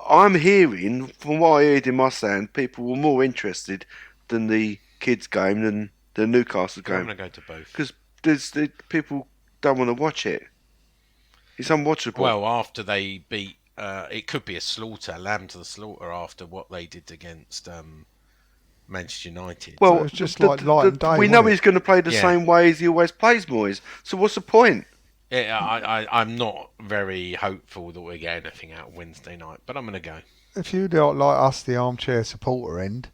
I'm hearing from what I heard in my sound, people were more interested than the kids' game than the Newcastle I'm game going to go to both. because the people don't want to watch it. It's unwatchable. Well, after they beat, it could be a slaughter, lamb to the slaughter after what they did against Manchester United. So it's just like light and day, we know wasn't it? he's going to play the Yeah. same way as he always plays, Moyes. So what's the point? Yeah, I'm not very hopeful that we get anything out of Wednesday night, but I'm going to go. If you do like us, the armchair supporter end,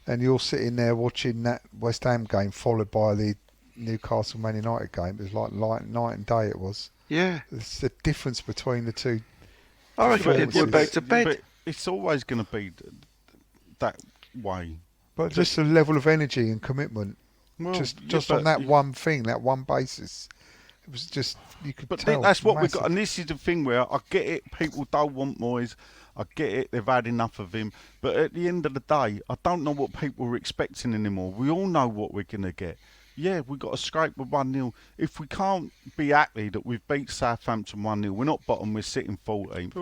and you're sitting there watching that West Ham game followed by the Newcastle Man United game, it was like night and day. It was. Yeah, It's the difference between the two. I reckon Yeah, people but- went back to bed. But it's always going to be that way. But just the level of energy and commitment, Well, just yeah, on that but- one thing, that one basis, it was just you could But tell. that's what we've massive. got, and this is the thing where I get it. People don't want Moyes. I get it. They've had enough of him. But at the end of the day, I don't know what people are expecting anymore. We all know what we're going to get. Yeah, we've got to scrape with 1-0. If we can't be happy that we've beat Southampton 1-0, we're not bottom, we're sitting 14th.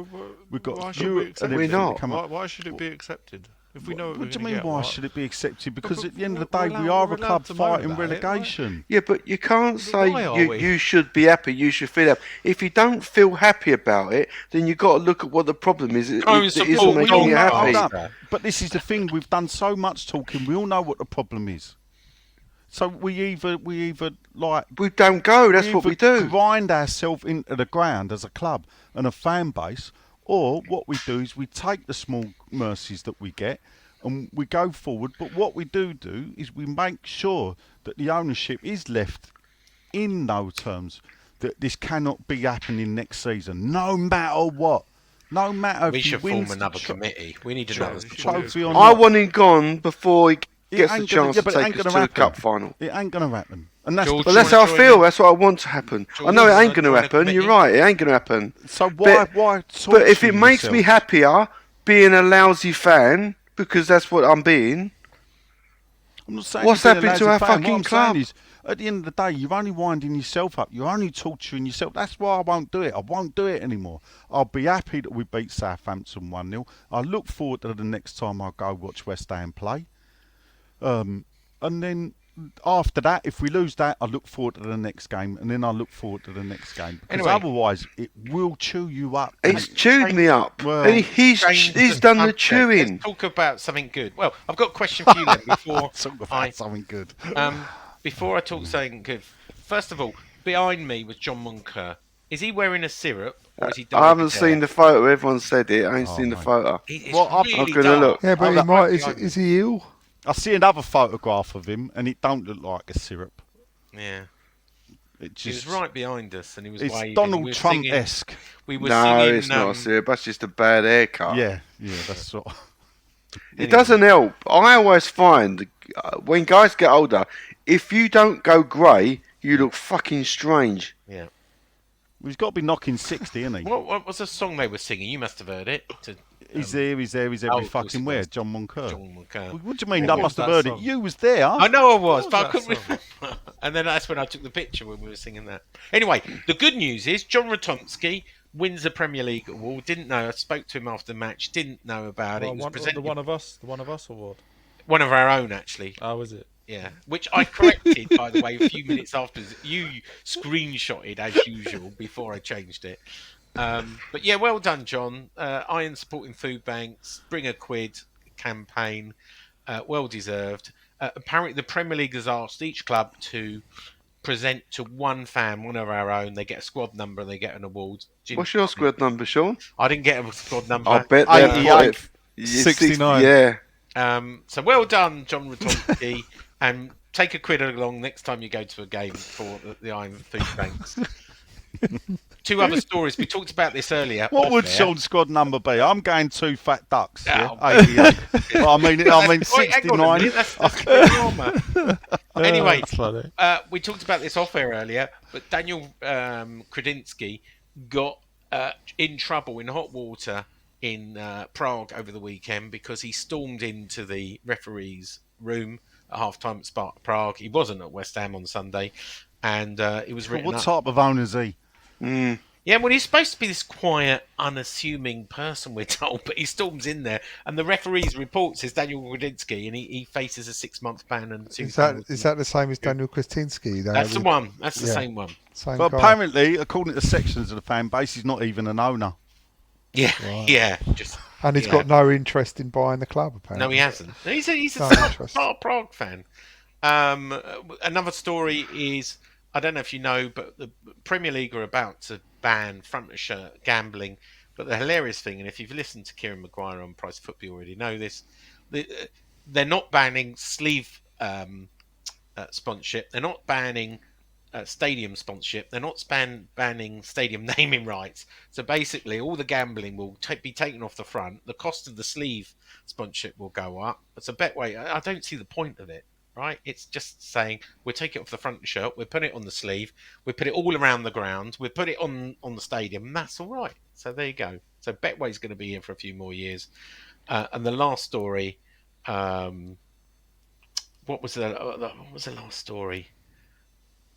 We've got why should Europe we and accept everything We're to not. come up. Why should it be accepted? If we know what What do you we're mean, gonna why get, should it be accepted? Because but at the end of we're the day, we allowed- are we're a allowed club to moan fighting about it, right? relegation. Yeah, but you can't say why are we? you should be happy, you should feel happy. If you don't feel happy about it, then you've got to look at what the problem is. It Go and isn't support making John you happy. Newcastle. But this is the thing, we've done so much talking, we all know what the problem is. So we either like We don't go, that's what we either do. grind ourselves into the ground as a club and a fan base, or what we do is we take the small mercies that we get and we go forward. But what we do is we make sure that the ownership is left in no terms that this cannot be happening next season, no matter what. No matter We if he should wins form the another committee. We need another trophy or I not. want him gone before he It gets the ain't gonna- chance yeah, to but it ain't take us gonna to the happen. cup final. It ain't going to happen. And that's George- But that's how I Join feel, in. that's what I want to happen. I know it ain't going to Join a happen, you're committee. right, it ain't going to happen. so why But if torture it makes me yourself? happier being a lousy fan, because that's what I'm being, I'm not saying What's you're being a happened to lazy our fan. fucking What I'm club? saying is, at the end of the day, you're only winding yourself up. You're only torturing yourself. That's why I won't do it. I won't do it anymore. I'll be happy that we beat Southampton 1-0. I look forward to the next time I go watch West Ham play. And then after that, if we lose that, I look forward to the next game, and then I look forward to the next game. Because Anyway. otherwise, it will chew you up. he's chewed me up. Well, And he's Change done the subject. chewing. Let's talk about something good. Well, I've got a question for you then before Talk about I something good. before I talk something good. First of all, behind me was John Moncur. Is he wearing a syrup Or is he I haven't dyed his seen hair? the photo. Everyone said it. I ain't Oh, seen the mate. photo. It's Well, I'm really gonna dark. look. Yeah, but he Right might. behind me. Is he ill? I see another photograph of him, and it don't look like a syrup. Yeah. It He was just right behind us, and he was it's waving. Donald we were Trump singing. esque. We were No, singing. it's not a syrup. That's just a bad haircut. Yeah, that's what. It Anyway. doesn't help. I always find when guys get older, if you don't go grey, you look fucking strange. Yeah. He's got to be knocking 60, isn't he? What was the song they were singing? You must have heard it. He's there, he's every of course fucking it where. was. John Moncur. John McCann. What do you mean? What I was must have that heard song? it. You was there. I know I was, What but I was couldn't that remember. And then that's when I took the picture when we were singing that. Anyway, the good news is John Ratomski wins the Premier League award. Didn't know. I spoke to him after the match. Didn't know about it. Well, It was the presented One of Us award. one of our own actually. Oh, is it? Yeah, which I corrected by the way a few minutes after. You screenshotted as usual before I changed it. But yeah, well done, John. Iron supporting food banks, bring a quid campaign, well deserved. Apparently, the Premier League has asked each club to present to one fan, one of our own. They get a squad number, they get an award. What's your squad number, Sean? I didn't get a squad number. I bet they've 88. got it. 69. Yeah. So well done, John Ratomski, and take a quid along next time you go to a game for the Iron Food Banks. Two other stories. We talked about this earlier. What off would air. Sean's squad number be? I'm going 2 fat ducks. Yeah, Oh. 88. Well, I mean Wait, hang on a 69. minute, that's pretty normal. Anyway, That's funny. we talked about this off air earlier, but Daniel Kredinsky got in trouble in hot water in Prague over the weekend because he stormed into the referee's room at half time at Sparta Prague. He wasn't at West Ham on Sunday, and it was written What up. type of owner is he? Yeah, well, he's supposed to be this quiet, unassuming person, we're told, but he storms in there, and the referee's report says Daniel Kredinsky, and he faces a 6-month ban and Is that the same as Daniel Krasinski? That's the one. That's the Yeah. same one. Same But guy. apparently, according to sections of the fan base, he's not even an owner. Yeah, Right. yeah. Just And he's yeah. got no interest in buying the club, No, apparently. he hasn't. He's a No Sparta interest. Prague fan. Another story is I don't know if you know, but the Premier League are about to ban front of shirt gambling. But the hilarious thing, and if you've listened to Kieran Maguire on Price of Football, you already know this. They're not banning sleeve sponsorship. They're not banning stadium sponsorship. They're not banning stadium naming rights. So basically, all the gambling will be taken off the front. The cost of the sleeve sponsorship will go up. It's a Betway. I don't see the point of it. Right? It's just saying we'll take it off the front shirt, we'll put it on the sleeve, we put it all around the ground, we put it on the stadium, and that's all right. So there you go. So Betway's going to be here for a few more years. And the last story, what was the last story?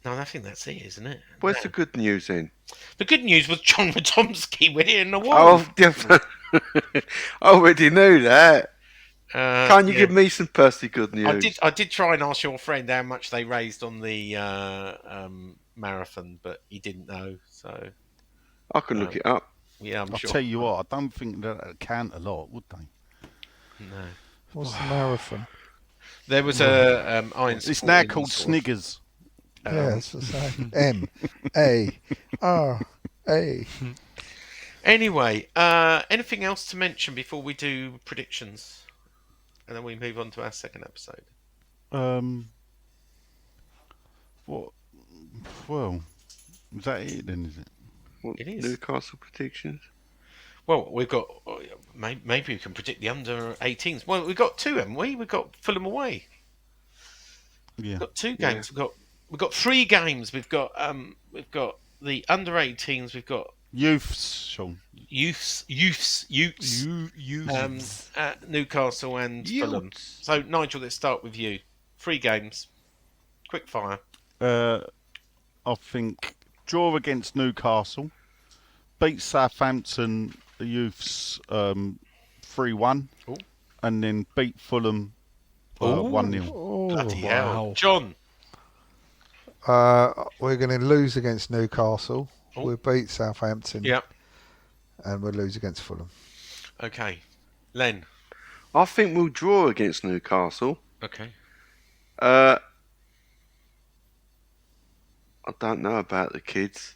No, I think that's it, isn't it? Where's No. the good news in? The good news was John Ratomski winning an award. Oh, different. I already knew that. Can't you yeah. give me some personally good news? I did try and ask your friend how much they raised on the marathon, but he didn't know. So I can look it up. yeah, I'm I'll sure. tell you what, I don't think that'd count a lot, would they? No. What's the marathon? There was a iron. It's now supporting called sort of, Sniggers. Yeah, that's the same. M-A-R-A. Anyway, anything else to mention before we do predictions, and then we move on to our second episode. What? Well, is that it then? Is it? What, It is. Newcastle predictions. Well, we've got maybe we can predict the under 18s. Well, we've got two, haven't we? We've got Fulham away. Yeah. We've got two games. We've got 3 games. We've got the under 18s. We've got Youths, Sean. youths, Newcastle and Fulham. So Nigel, let's start with you. 3 games, quick fire. I think draw against Newcastle, beat Southampton, the Youths 3-1, Ooh. and then beat Fulham 1-0. Oh, Bloody hell, wow. John. we're going to lose against Newcastle. Oh. We'll beat Southampton. Yeah. And we'll lose against Fulham. Okay, Len. I think we'll draw against Newcastle. Okay. I don't know about the kids.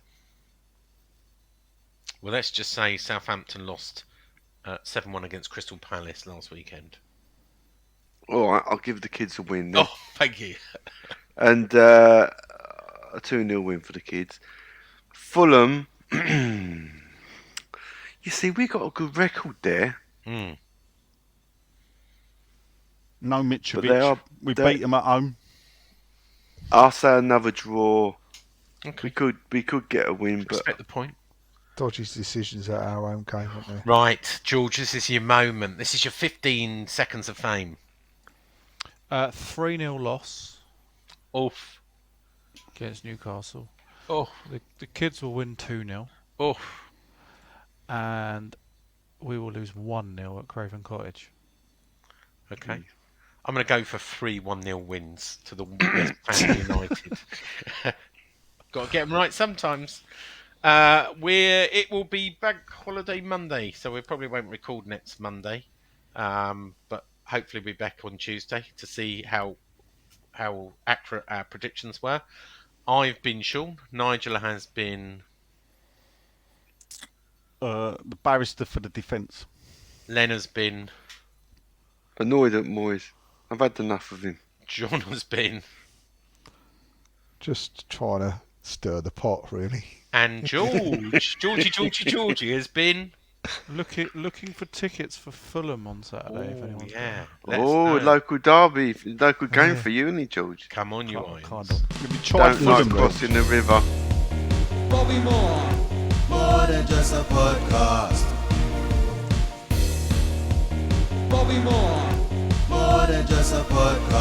Well, let's just say Southampton lost 7-1 against Crystal Palace last weekend. All right, I'll give the kids a win then. Oh, thank you. And a 2-0 win for the kids. Fulham, you see, we got a good record there. Mm. No But Mitrovic. We beat them at home. I'll say another draw. Okay. We could get a win, but Respect the point. Dodgy decisions at our own game, weren't there? Right, George, this is your moment. This is your 15 seconds of fame. 3-0 loss Oof. against Newcastle. Oh. The kids will win 2-0. Oof. And we will lose 1-0 at Craven Cottage. Okay. I'm going to go for 3 1-0 wins to the West Ham United. Got to get them right sometimes. It will be Bank Holiday Monday, so we probably won't record next Monday. But hopefully we'll be back on Tuesday to see how accurate our predictions were. I've been Sean. Nigel has been... The barrister for the defence. Len has been... annoyed at Moyes. I've had enough of him. John has been... Just trying to stir the pot, really. And Georgie has been... Looking for tickets for Fulham on Saturday. If anyone's yeah. Local derby, local game for you, isn't it, George? Come on, you got. Irons. Kind of. We tried Don't like Fulham. crossing the river. Bobby Moore, more than just a podcast. Bobby Moore, more than just a podcast.